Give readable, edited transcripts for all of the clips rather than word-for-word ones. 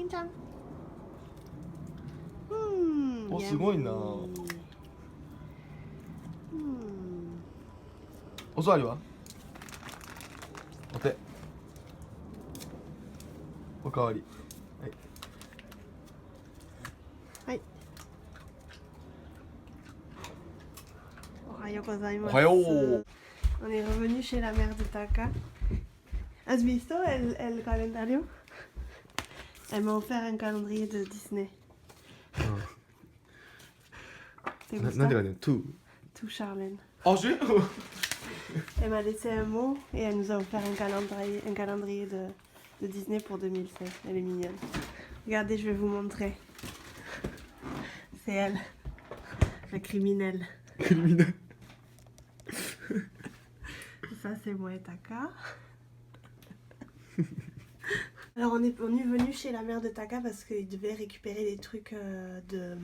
ちゃん。お、すごいな。お座りは？お手。おかわり。はい。はい。おはようございます。おはよう。On est revenu chez la mère de Taka. ¿Has visto el calendario? Elle m'a offert un calendrier de Disney. ¿Te gusta? なんて書いてるの？ To Tout Charlène. Ah, si. Elle m'a laissé un mot et elle nous a offert un calendrier de Disney pour 2016. Elle est mignonne. Regardez, je vais vous montrer. C'est elle, la criminelle. Criminel. Ça, c'est moi et Taka. Alors, on est venu chez la mère de Taka parce qu'il devait récupérer des trucs de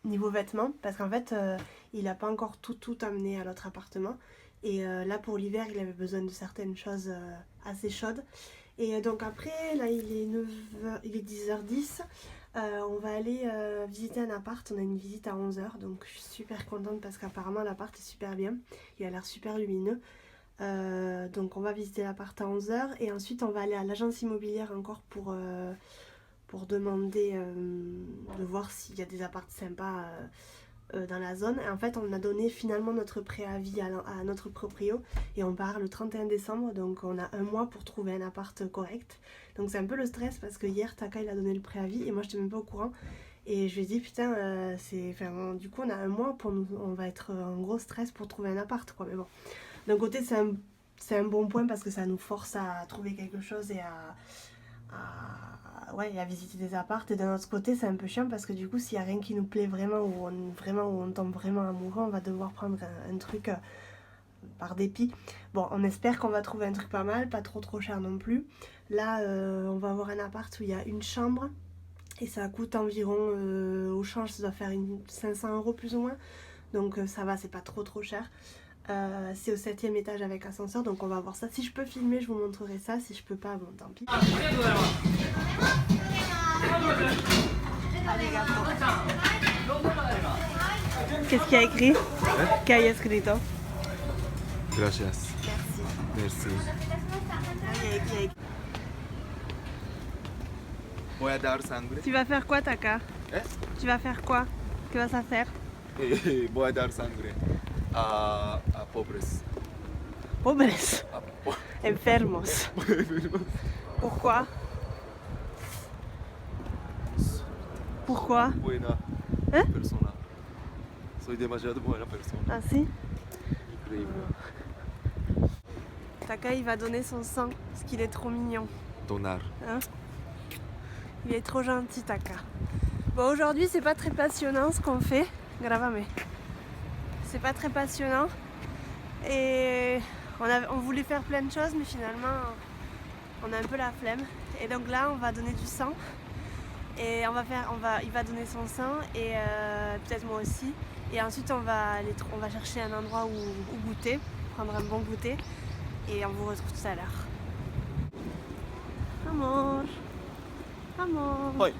niveau vêtements. Parce qu'en fait, il n'a pas encore tout amené à l'autre appartement. Et là, pour l'hiver, il avait besoin de certaines choses assez chaudes. Et donc après, là, il est 10h10. On va aller visiter un appart. On a une visite à 11h. Donc, je suis super contente parce qu'apparemment, l'appart est super bien. Il a l'air super lumineux. Donc on va visiter l'appart à 11h et ensuite on va aller à l'agence immobilière encore pour demander de voir s'il y a des apparts sympas dans la zone. Et en fait on a donné finalement notre préavis à notre proprio et on part le 31 décembre, donc on a un mois pour trouver un appart correct. Donc c'est un peu le stress parce que hier Taka il a donné le préavis et moi j'étais même pas au courant. Et je lui ai dit putain du coup on a un mois pour nous, on va être en gros stress pour trouver un appart quoi, mais bon. D'un côté, c'est un bon point parce que ça nous force à trouver quelque chose et à visiter des apparts. Et d'un autre côté, c'est un peu chiant parce que du coup, s'il n'y a rien qui nous plaît vraiment ou on tombe vraiment amoureux, on va devoir prendre un truc par dépit. Bon, on espère qu'on va trouver un truc pas mal, pas trop cher non plus. Là, on va avoir un appart où il y a une chambre et ça coûte environ, au change, ça doit faire 500 € plus ou moins. Donc ça va, c'est pas trop cher. C'est au 7e étage avec ascenseur, donc on va voir ça. Si je peux filmer, je vous montrerai ça. Si je peux pas, bon tant pis. Qu'est-ce qu'il y a écrit? ¿Qué hay escrito? Gracias. Merci. Merci. Voy a dar sangre. Tu vas faire quoi, Taka? Tu vas faire quoi? Que vas-tu faire? Voy a dar sangre a pobres. Pobres. Enfermos. Pourquoi? Pourquoi? Buena Hein? persona. Soy demasiado buena persona. Ah si? Increíble. Taka il va donner son sang parce qu'il est trop mignon. Donar. Hein? Il est trop gentil, Taka. Bon, aujourd'hui c'est pas très passionnant ce qu'on fait. Gravame. C'est pas très passionnant. Et on voulait faire plein de choses, mais finalement on a un peu la flemme. Et donc là on va donner du sang. Et il va donner son sang et peut-être moi aussi. Et ensuite on va chercher un endroit où goûter, prendre un bon goûter. Et on vous retrouve tout à l'heure. Amor. Amor. Hoi.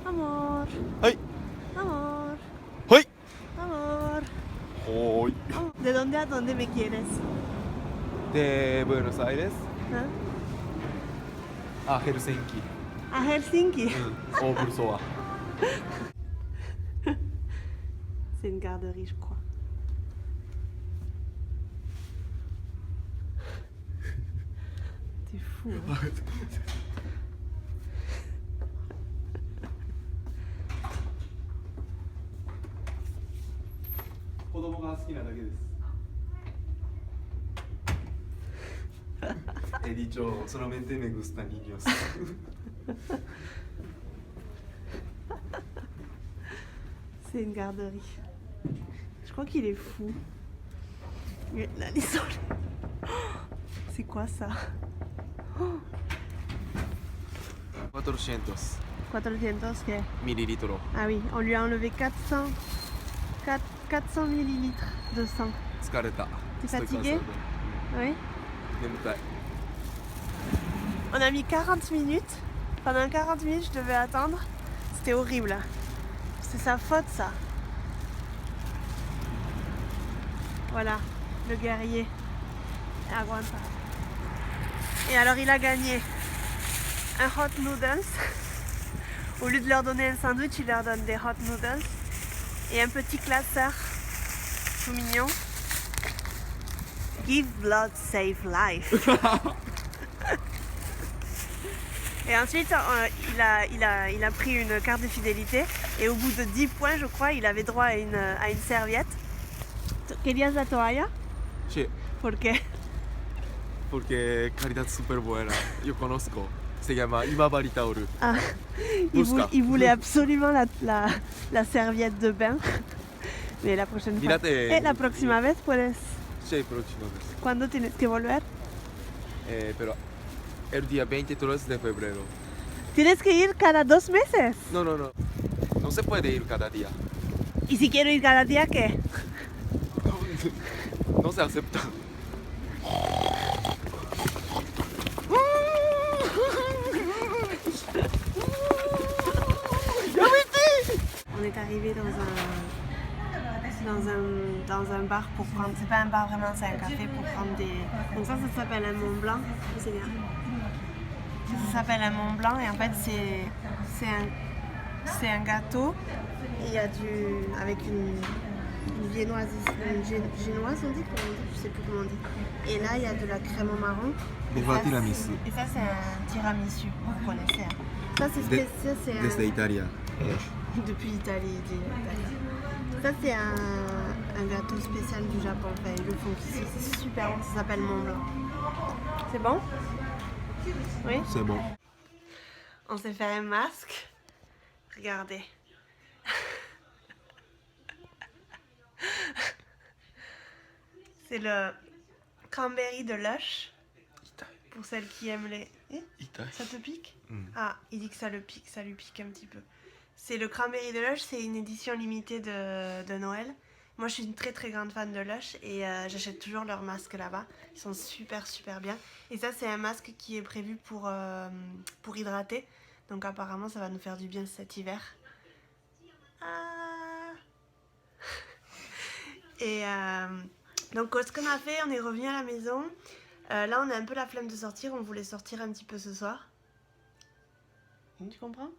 Amor. Hoi. Amor. Hoi. Amor. Hoi. ¿De dónde a dónde me quieres? De Buenos Aires ¿Ah? a Helsinki. A Helsinki. オーブルソア. C'est une garderie, je crois. T'es fou, hein? 子供が好きなだけです。He dicho, solamente me gustan niños. C'est une garderie. Je crois qu'il est fou. Là, les soleils. C'est quoi ça? 400 400 que... millilitros. Ah oui, on lui a enlevé 400 millilitres de sang. 疲れた. T'es fatigué? Oui. 眠たい. On a mis 40 minutes Pendant 40 minutes, je devais attendre. C'était horrible. C'est sa faute, ça. Voilà, le guerrier. Aguanta. Et alors, il a gagné un hot noodles. Au lieu de leur donner un sandwich, il leur donne des hot noodles. Et un petit classeur tout mignon. Give blood, save life. Et ensuite, il a pris une carte de fidélité. Et au bout de 10 points, je crois, il avait droit à une serviette. ¿Querías la toalla? Sí, ¿Por qué? porque calidad súper buena. Yo conozco. Se llama Imabari Taoru. Ah, Busca. il voulait absolument la serviette de bain. Mais la prochaine fois. Mírate. Et la próxima vez puedes. Sí, próxima vez. ¿Cuándo tienes que volver? Pero el día 23 de febrero. Tienes que ir cada 2 meses. No, no, no. No se puede ir cada día. ¿Y si quiero ir cada día qué? No se acepta. On est arrivé dans un bar pour prendre. C'est pas un bar vraiment, c'est un café pour prendre des. Donc ça s'appelle un Mont Blanc. C'est bien. Ça s'appelle un Mont Blanc et en fait c'est un gâteau. Il y a avec une viennoise, génoise on dit, comment on dit, je sais plus comment on dit. Et là il y a de la crème au marron. Et ça c'est un tiramisu, vous connaissez. Hein. Ça c'est spécial, c'est Desde Italia. depuis l'Italie. Ça c'est un gâteau spécial du Japon. Enfin, ils le font ici, c'est super bon, ça s'appelle Mont Blanc. C'est bon? Oui? C'est bon. On s'est fait un masque. Regardez. C'est le cranberry de Lush. Pour celles qui aiment les... Eh, ça te pique? Ah, il dit que ça le pique, ça lui pique un petit peu. C'est le cranberry de Lush, c'est une édition limitée de Noël. Moi je suis une très très grande fan de Lush et j'achète toujours leurs masques là-bas. Ils sont super bien. Et ça c'est un masque qui est prévu pour hydrater. Donc apparemment ça va nous faire du bien cet hiver. Ah. Et donc ce qu'on a fait, on est revenu à la maison. Là on a un peu la flemme de sortir, on voulait sortir un petit peu ce soir. Tu comprends?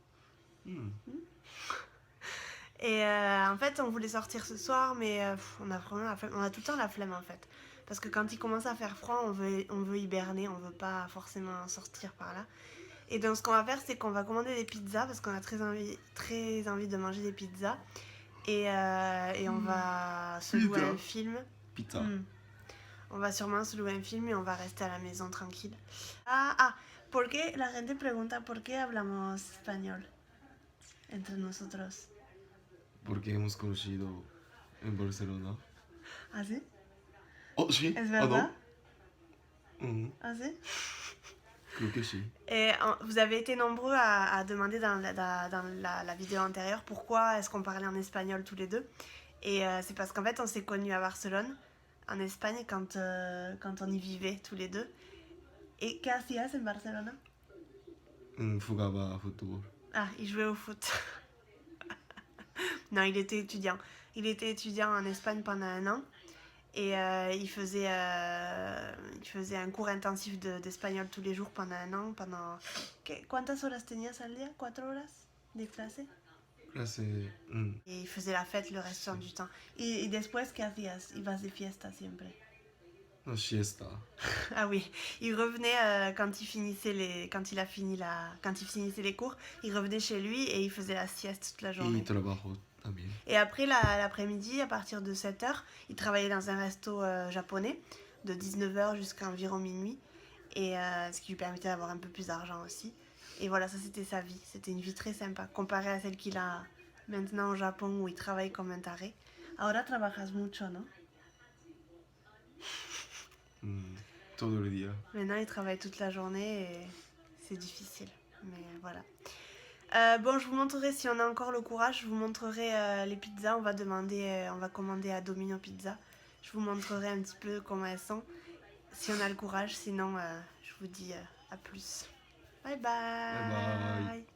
Et en fait on voulait sortir ce soir mais on a vraiment la flemme. On a tout le temps la flemme en fait. Parce que quand il commence à faire froid on veut hiberner, on veut pas forcément sortir par là. Et donc ce qu'on va faire c'est qu'on va commander des pizzas parce qu'on a très envie de manger des pizzas. Et on va se louer un film. Pizza. On va sûrement se louer un film et on va rester à la maison tranquille. ¿Por qué la gente pregunta por qué hablamos español entre nosotros? Porque hemos conocido en Barcelona. ¿Ah, sí? Oh, sí. ¿Es verdad? Non? ¿Ah, sí? Creo que sí. Et vous avez été nombreux à demander dans la vidéo antérieure pourquoi est-ce qu'on parlait en espagnol tous les deux. Et c'est parce qu'en fait on s'est connus à Barcelone, en Espagne, quand on y vivait tous les deux. Et ¿qué hacías en Barcelona? Jugaba a fútbol. Ah, il jouait au foot. Non, il était étudiant. Il était étudiant en Espagne pendant 1 an. Et il faisait un cours intensif d'espagnol tous les jours pendant 1 an. ¿Cuántas horas tenías al día? 4 horas de clase? Clase. Et il faisait la fête le restant du temps. Y después, ¿qué hacías? Ibas de fiesta siempre. No, siesta. Ah oui, il revenait quand il finissait les cours, il revenait chez lui et il faisait la sieste toute la journée. Y trabajo también. Et après l'après-midi, à partir de 7h, il travaillait dans un resto japonais de 19h jusqu'à environ minuit. Et ce qui lui permettait d'avoir un peu plus d'argent aussi. Et voilà, ça c'était sa vie. C'était une vie très sympa, comparée à celle qu'il a maintenant au Japon où il travaille comme un taré. Ahora trabajas mucho, ¿no? Todo el día. Maintenant, il travaille toute la journée et c'est difficile. Mais voilà. Bon, je vous montrerai si on a encore le courage. Je vous montrerai les pizzas. On va commander à Domino Pizza. Je vous montrerai un petit peu comment elles sont. Si on a le courage. Sinon, je vous dis à plus. Bye Bye bye. bye.